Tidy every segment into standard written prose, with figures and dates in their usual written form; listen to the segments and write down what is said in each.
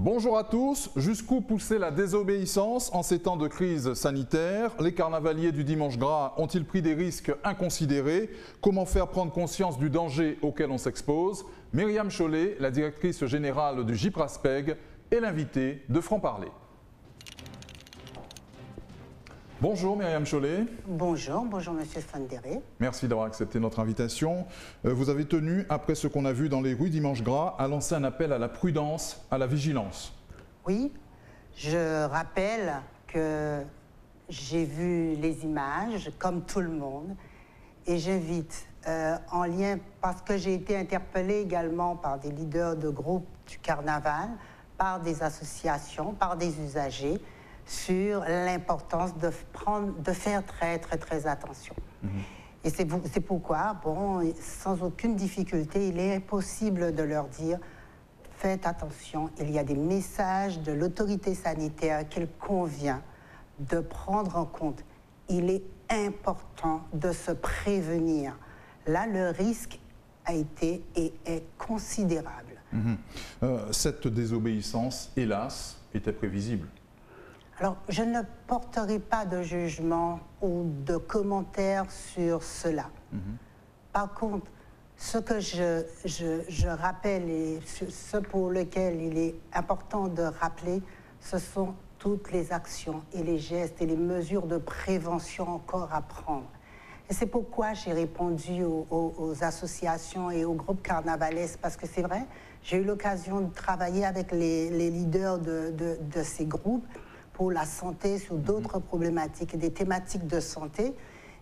Bonjour à tous. Jusqu'où pousser la désobéissance en ces temps de crise sanitaire? Les carnavaliers du Dimanche Gras ont-ils pris des risques inconsidérés? Comment faire prendre conscience du danger auquel on s'expose? Myriam Chollet, la directrice générale du JIPRASPEG, est l'invitée de Franc-Parler. Bonjour Myriam Chollet. Bonjour Monsieur Fandéré. Merci d'avoir accepté notre invitation. Vous avez tenu, après ce qu'on a vu dans les rues Dimanche Gras, à lancer un appel à la prudence, à la vigilance. Oui, je rappelle que j'ai vu les images, comme tout le monde, et j'invite, en lien, parce que j'ai été interpellée également par des leaders de groupes du carnaval, par des associations, par des usagers, sur l'importance de faire très attention. Et c'est pourquoi, bon, sans aucune difficulté, il est impossible de leur dire « Faites attention, il y a des messages de l'autorité sanitaire qu'il convient de prendre en compte. Il est important de se prévenir. » Là, le risque a été et est considérable. Cette désobéissance, hélas, était prévisible. Alors, je ne porterai pas de jugement ou de commentaires sur cela. Par contre, ce que je rappelle et ce pour lequel il est important de rappeler, ce sont toutes les actions et les gestes et les mesures de prévention encore à prendre. Et c'est pourquoi j'ai répondu aux associations et aux groupes carnavalesques, parce que c'est vrai, j'ai eu l'occasion de travailler avec les leaders de ces groupes pour la santé, sur d'autres problématiques et des thématiques de santé.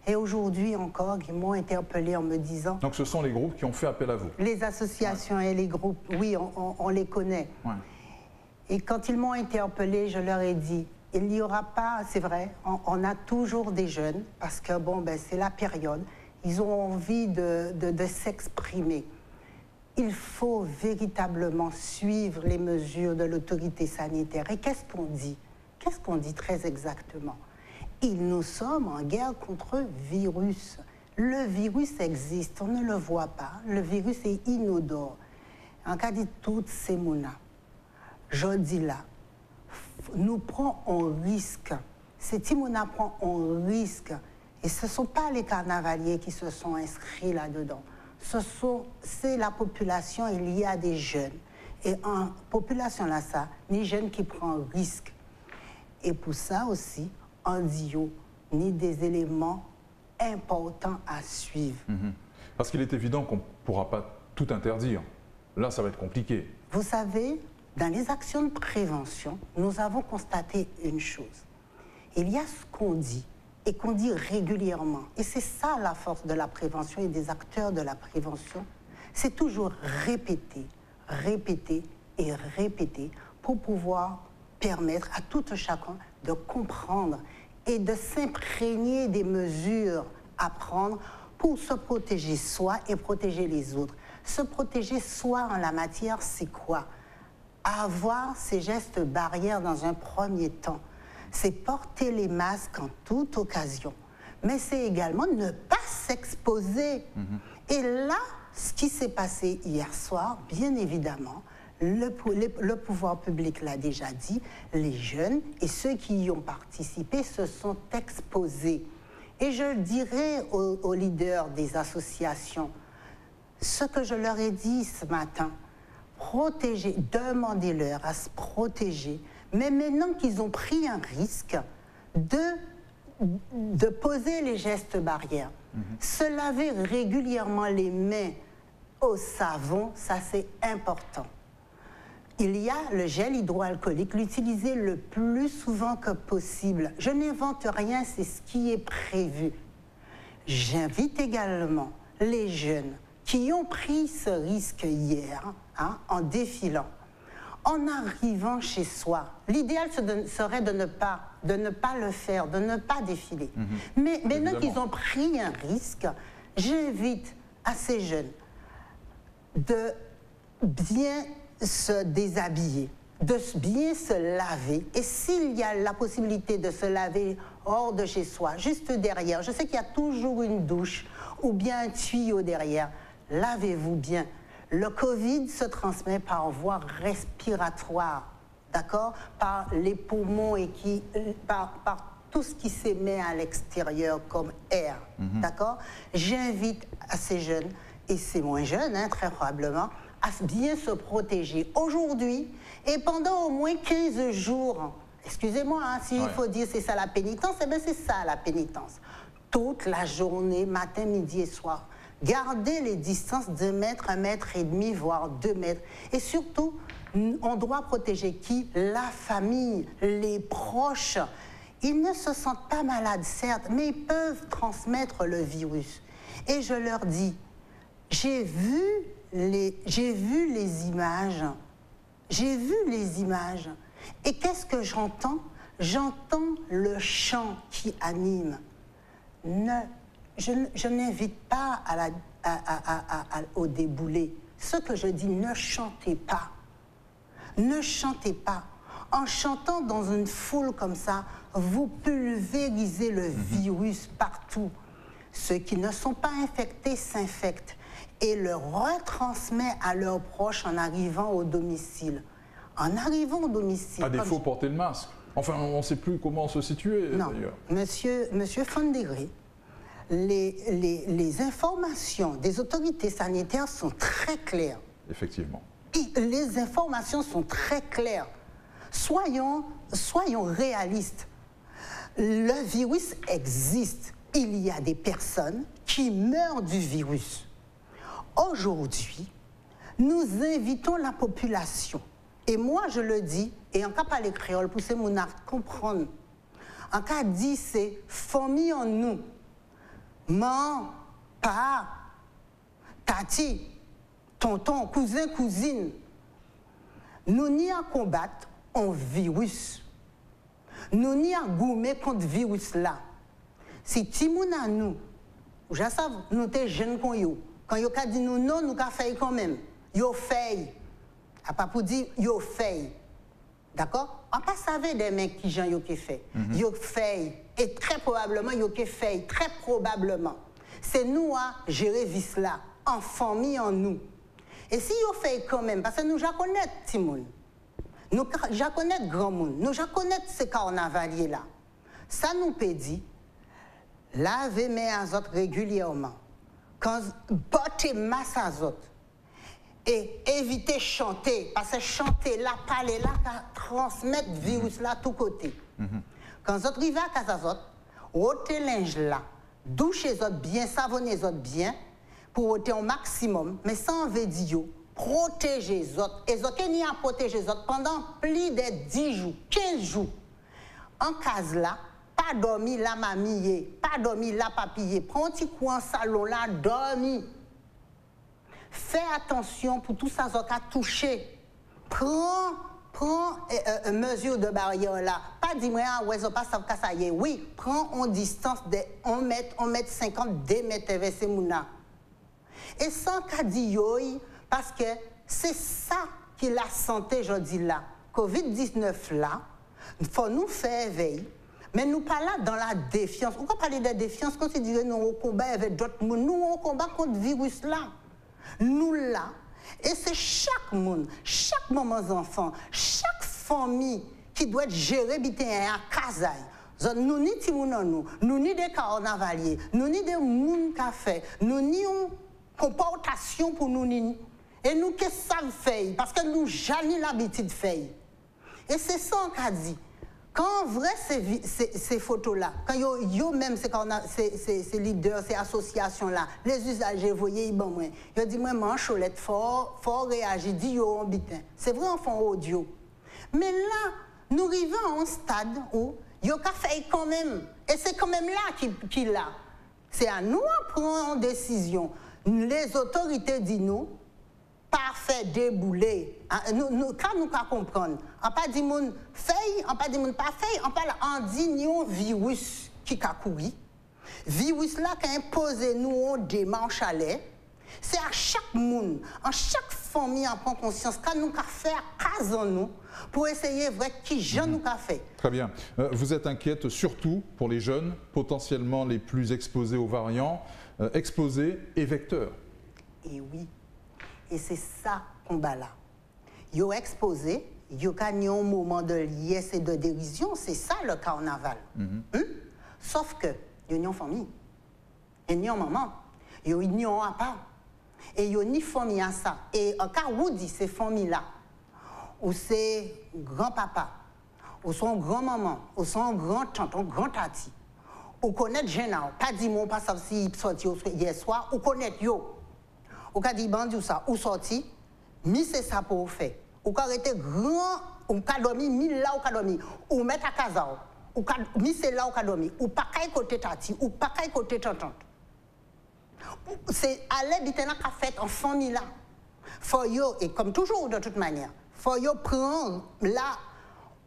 Et aujourd'hui encore, ils m'ont interpellé en me disant... Donc ce sont les groupes qui ont fait appel à vous? Les associations et les groupes, oui, on les connaît. Et quand ils m'ont interpellé, je leur ai dit, il n'y aura pas, c'est vrai, on a toujours des jeunes, parce que bon, ben, c'est la période, ils ont envie de s'exprimer. Il faut véritablement suivre les mesures de l'autorité sanitaire. Et qu'est-ce qu'on dit? Qu'est-ce qu'on dit très exactement? Nous sommes en guerre contre le virus. Le virus existe, on ne le voit pas. Le virus est inodore. En cas de toutes ces mounas, je dis là, nous prenons un risque. Ces timounas prennent un risque. Et ce ne sont pas les carnavaliers qui se sont inscrits là-dedans. C'est la population, il y a des jeunes. Et en population là, ça, les jeunes qui prennent un risque. Et pour ça aussi, on dit ni des éléments importants à suivre. Parce qu'il est évident qu'on ne pourra pas tout interdire. Là, ça va être compliqué. Vous savez, dans les actions de prévention, nous avons constaté une chose. Il y a ce qu'on dit et qu'on dit régulièrement. Et c'est ça la force de la prévention et des acteurs de la prévention. C'est toujours répéter, répéter et répéter pour pouvoir permettre à tout un chacun de comprendre et de s'imprégner des mesures à prendre pour se protéger soi et protéger les autres. Se protéger soi en la matière, c'est quoi? Avoir ces gestes barrières dans un premier temps. C'est porter les masques en toute occasion. Mais c'est également ne pas s'exposer. Et là, ce qui s'est passé hier soir, bien évidemment, le pouvoir public l'a déjà dit, les jeunes et ceux qui y ont participé se sont exposés. Et je dirais aux leaders des associations, ce que je leur ai dit ce matin, protéger, demandez-leur à se protéger, mais maintenant qu'ils ont pris un risque de poser les gestes barrières, se laver régulièrement les mains au savon, ça c'est important. Il y a le gel hydroalcoolique, l'utiliser le plus souvent que possible. Je n'invente rien, c'est ce qui est prévu. J'invite également les jeunes qui ont pris ce risque hier, en défilant, en arrivant chez soi. L'idéal serait de ne pas le faire, de ne pas défiler. Mais maintenant qu'ils ont pris un risque, j'invite à ces jeunes de bien se déshabiller, de bien se laver. Et s'il y a la possibilité de se laver hors de chez soi, juste derrière, je sais qu'il y a toujours une douche ou bien un tuyau derrière, lavez-vous bien. Le Covid se transmet par voie respiratoire. d'accord, par les poumons et par tout ce qui s'émet à l'extérieur comme air, d'accord. J'invite à ces jeunes, et c'est moins jeunes, hein, très probablement, à bien se protéger aujourd'hui et pendant au moins 15 jours. Excusez-moi, hein, s'il faut dire c'est ça la pénitence, eh bien c'est ça la pénitence. Toute la journée, matin, midi et soir. Gardez les distances d'1 mètre, 1,5 mètres, voire 2 mètres. Et surtout, on doit protéger qui? La famille, les proches. Ils ne se sentent pas malades, certes, mais ils peuvent transmettre le virus. Et je leur dis, j'ai vu les images. J'ai vu les images. Et qu'est-ce que j'entends? J'entends le chant qui anime. Je n'invite pas au déboulé. Ce que je dis, ne chantez pas. Ne chantez pas. En chantant dans une foule comme ça, vous pulvérisez le virus partout. Ceux qui ne sont pas infectés s'infectent et le retransmettent à leurs proches en arrivant au domicile. En arrivant au domicile... À défaut, porter le masque. Enfin, on ne sait plus comment se situer, d'ailleurs. Monsieur Fondegri, les informations des autorités sanitaires sont très claires. Effectivement. Les informations sont très claires. Soyons réalistes. Le virus existe. Il y a des personnes qui meurent du virus. Aujourd'hui, nous invitons la population. Et moi, je le dis, et en cas parler créole, pour ces gens comprendre. En cas dit, c'est famille en nous. Maman, papa, tati, tonton, cousin, cousine. Nous n'y à combattre un virus. Nous n'y à goumer contre le virus là. Si Timoun a nous, je sais, nous sommes jeunes comme yo. Quand yo ka dit nous non, nous ka fait quand même. Yo fait. A pas pour dire yo fait. D'accord? On pas savait des mecs qui gens yo qui fait. Yo fait et très probablement yo qui fait, très probablement. C'est nous à gérer vis là en famille en nous. Et si yo fait quand même parce que nous ja connaît Timoun. Nous ja connaît grand monde. Nous ja connaît ces carnavaliers là. Ça nous peut dire lavez mes azotes régulièrement. Quand portez masse azote. Et éviter chanter, parce que chanter là, parler là, transmettre le virus là, tout côté. Quand vous arrivez à Casazot, ôtez linge là, douchez les autres bien, savonnez les autres bien, pour ôter au maximum, mais sans védio, protégez les autres. Et les autres, n'y a protéger les autres pendant plus de 10 jours, 15 jours. En case là, pas dormir là, mamie, pas dormir là, papillé, prends un petit coup en salon là, dormir. Fais attention pour tout ça qui a touché. Prends mesure de barrière là. Pas dis-moi, ah ouais, ça passe ça y est. Oui, prends en distance de 1 mètre, 1,50 mètre, 2 mètres avec ces mouna. Et sans qu'à dire, parce que c'est ça qui est la santé, je dis là. Covid-19 là, il faut nous faire veille. Mais nous pas là dans la défiance. On peut parler de défiance, considérer nous au combat avec d'autres monde. Nous on combat contre le virus là. Nous là, et c'est chaque monde, chaque maman enfant, chaque famille qui doit être gérée à Kazaï. Nous ni Timoun nous ni des carnavaliers, nous ni des moun café, nous ni une comportation pour nous ni. Et nous qu'est-ce que ça fait parce que nous jamais l'habitude de faire. Et c'est ça qu'on dit. Quand en vrai ces photos-là, quand yo même ces leaders, ces associations-là, les usagers, vous voyez, bon moi, yo dit moi mancholette fort réagir, dit yo en bitin. C'est vrai en fond audio. Mais là, nous arrivons à un stade où yo ka fait quand même. Et c'est quand même là qui l'a. C'est à nous de prendre une décision. Les autorités disent nous, parfait déboulé. Quand nous comprendre, on pas dit moun fait, on pas dit moun pas fait, on parle en dit un virus qui a couru. Virus là qui a imposé nous une démarche à l'air. C'est à chaque monde, en chaque famille, on prend conscience quand nous faire case en nous pour essayer vrai qui j'en nous fait. Très bien. Vous êtes inquiète surtout pour les jeunes, potentiellement les plus exposés aux variants, exposés et vecteurs. Et oui. Et c'est ça combat là. Yo exposé, il y a un moment de liesse et de dérision, c'est ça le carnaval. Sauf que, il y a une famille, il y a une maman, il y a une papa, et il y a une famille à ça. Et en cas où dit ces familles-là, ou c'est grand-papa, ou son grand-maman, ou son grand-tante, ou grand-tati, ou connaître Génard, pas dit mon pas sauf si sorti hier soir, ou connaître yo, ou qu'a dit bandi ou ça, ou sorti, mi c'est ça pour vous faire. Ou qu'a été grand, ou qu'a dormi, mi là ou qu'a dormi, ou mettre à casa, ou qu'a mi c'est là ou qu'a dormi, ou pas qu'à côté tati, ou pas qu'à côté tante. C'est à l'aide de qu'a fait en famille là. Faut yo, et comme toujours de toute manière, faut yo prendre là,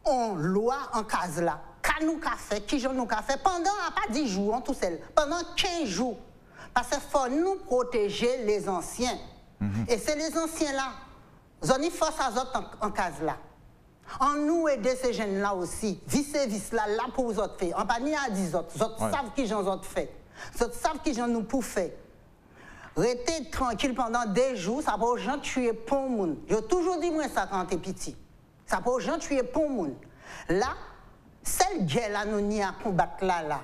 en loi, en case là. Qu'a nous qu'a fait, qui j'en nous qu'a fait, pendant pas 10 jours, en tout seul, pendant 15 jours. Parce qu'il faut nous protéger les anciens. Et c'est les anciens là. Ils ont force à autres en case là. En nous aider ces jeunes là aussi. Vice là, là pour vous autres faire. En pas ni à 10 autres. Ils savent qui j'en autres fait. Ils savent qui j'en nous pour faire. Restez tranquille pendant des jours, ça va aux gens tuer pour le monde. J'ai toujours dit moi ça quand t'es petit. Ça va aux gens tuer pour le monde. Là, celle guerre là nous n'y à combattre là,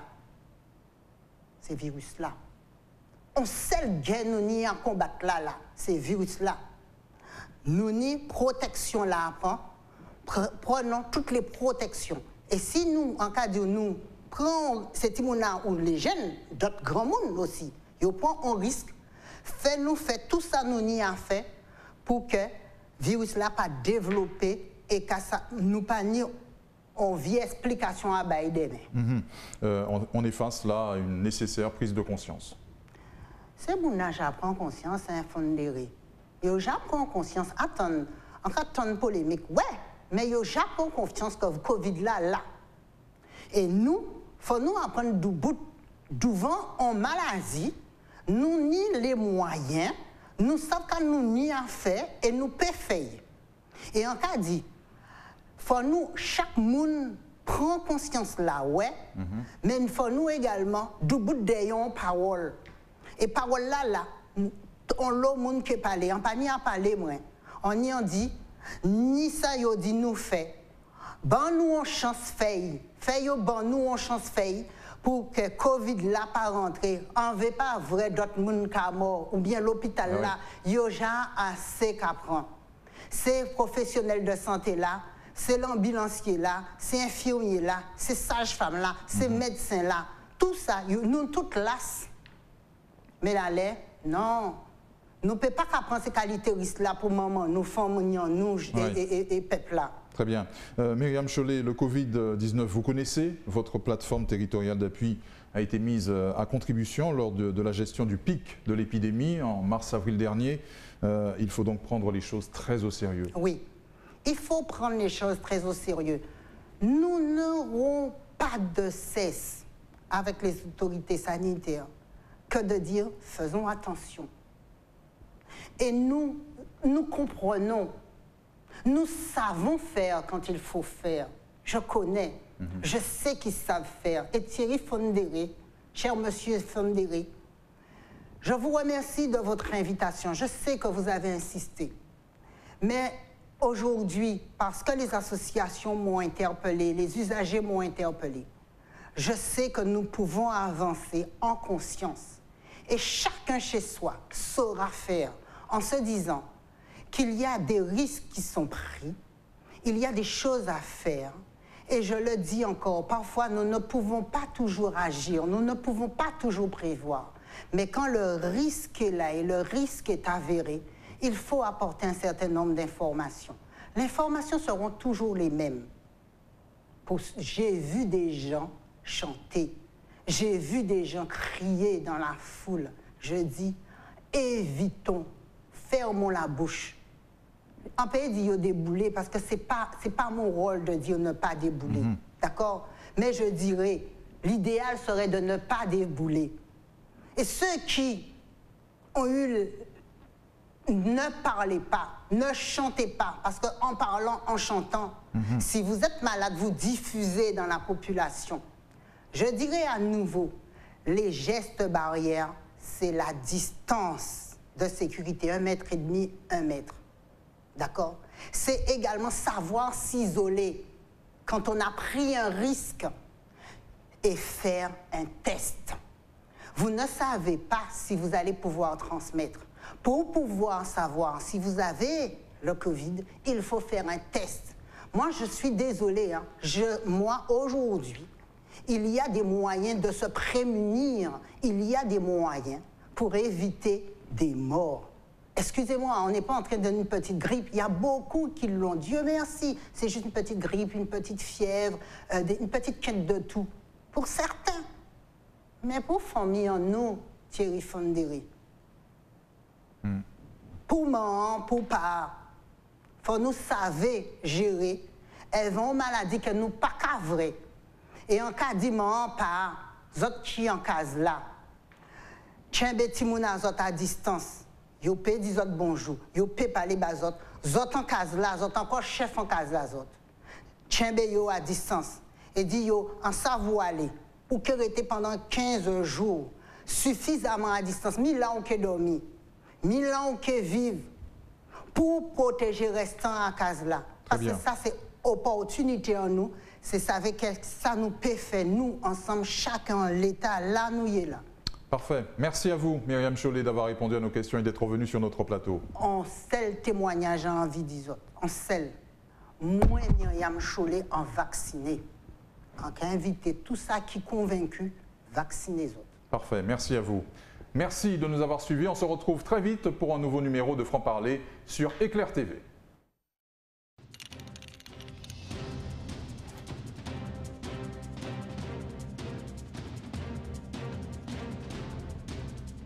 c'est virus là. On seule guerre nous n'y à combattre là, c'est virus là. Nous n'y protection là prenons toutes les protections. Et si nous, en cas de nous, prenons ces timons-là ou les jeunes, d'autres grands mondes aussi, ils prennent un risque. Fait tout ça nous n'y a fait pour que le virus là pas développé et que ça nous pas ni en vie explication à Biden. On est face là à une nécessaire prise de conscience. C'est mon âge à prendre conscience, c'est un fondéré. Et j'apprends conscience, attends, en cas de polémique, ouais, mais j'apprends confiance que le Covid là. Et nous, faut nous apprendre devant en maladie. Nous ni les moyens, nous savons qu'on nous n'y a fait et nous peut faire. Et en cas dit, faut nous, chaque monde prend conscience là, ouais, mais il faut nous également, du bout d'ailleurs, parole. Et parole là, on l'a monde qui parle, on pas ni à parler, moi. On y en dit, ni ça y dit nous fait. Ben nous on chance fait, ben nous on chance fait. Pour que Covid là pas rentrer, on ne veut pas vrai d'autres monde qui mort ou bien l'hôpital là, il y a déjà assez qu'à prendre. Ces professionnels de santé là, c'est l'ambulancier là, c'est infirmier là, c'est sage-femme là, c'est médecin là, tout ça, nous toutes là. Mais là, non, nous ne pouvons pas prendre ces qualités là pour maman, nous femmes, nous et peuple là. Très bien. Myriam Chollet, le Covid-19, vous connaissez, votre plateforme territoriale d'appui a été mise à contribution lors de la gestion du pic de l'épidémie en mars-avril dernier. Il faut donc prendre les choses très au sérieux. Oui, il faut prendre les choses très au sérieux. Nous n'aurons pas de cesse avec les autorités sanitaires que de dire faisons attention. Et nous comprenons. Nous savons faire quand il faut faire. Je connais. Je sais qu'ils savent faire. Et Thierry Fondéré, cher monsieur Fondéré, je vous remercie de votre invitation. Je sais que vous avez insisté. Mais aujourd'hui, parce que les associations m'ont interpellé, les usagers m'ont interpellé, je sais que nous pouvons avancer en conscience. Et chacun chez soi saura faire en se disant qu'il y a des risques qui sont pris, il y a des choses à faire, et je le dis encore, parfois nous ne pouvons pas toujours agir, nous ne pouvons pas toujours prévoir, mais quand le risque est là et le risque est avéré, il faut apporter un certain nombre d'informations. Les informations seront toujours les mêmes. J'ai vu des gens chanter, j'ai vu des gens crier dans la foule, je dis, évitons, fermons la bouche. En pays dit débouler parce que c'est pas mon rôle de dire ne pas débouler, d'accord? Mais je dirais, l'idéal serait de ne pas débouler. Et ceux qui ont eu ne parlez pas, ne chantez pas, parce qu'en parlant, en chantant, si vous êtes malade, vous diffusez dans la population. Je dirais à nouveau, les gestes barrières, c'est la distance de sécurité, 1,5 m, 1 mètre. D'accord? C'est également savoir s'isoler quand on a pris un risque et faire un test. Vous ne savez pas si vous allez pouvoir transmettre. Pour pouvoir savoir si vous avez le Covid, il faut faire un test. Moi, je suis désolée, hein. Moi, aujourd'hui, il y a des moyens de se prémunir. Il y a des moyens pour éviter des morts. Excusez-moi, on n'est pas en train d'une petite grippe. Il y a beaucoup qui l'ont. Dieu merci. C'est juste une petite grippe, une petite fièvre, une petite quête de tout. Pour certains. Mais pour famille en nous, Thierry Fondéry. Pour maman, pour papa, faut nous savoir gérer. Elles vont maladie que nous pas cavrer. Et en cas de maman, papa, zot qui en case là. Tiens, beti mouna zot à distance. Yo pe di zot bonjour. Yo pe parler ba zot. Zot en case là, zot encore chef en case là zot. Tiens, be yo à distance. Et dit yo en savoir aller. Ou que rester pendant 15 jours. Suffisamment à distance. 1000 ans ou que dormi. 1000 ans ou que vivre. Pour protéger restant à case là. Parce que ça, c'est opportunité en nous. C'est ça que ça nous peut faire, nous, ensemble, chacun, l'État, là, nous y est là. Parfait. Merci à vous, Myriam Chollet, d'avoir répondu à nos questions et d'être venue sur notre plateau. On sait le témoignage en envie des autres. On sait. Moi, Myriam Chollet, en vacciné. En invité tout ça qui est convaincu, vacciner les autres. Parfait. Merci à vous. Merci de nous avoir suivis. On se retrouve très vite pour un nouveau numéro de Franc Parler sur Éclair TV.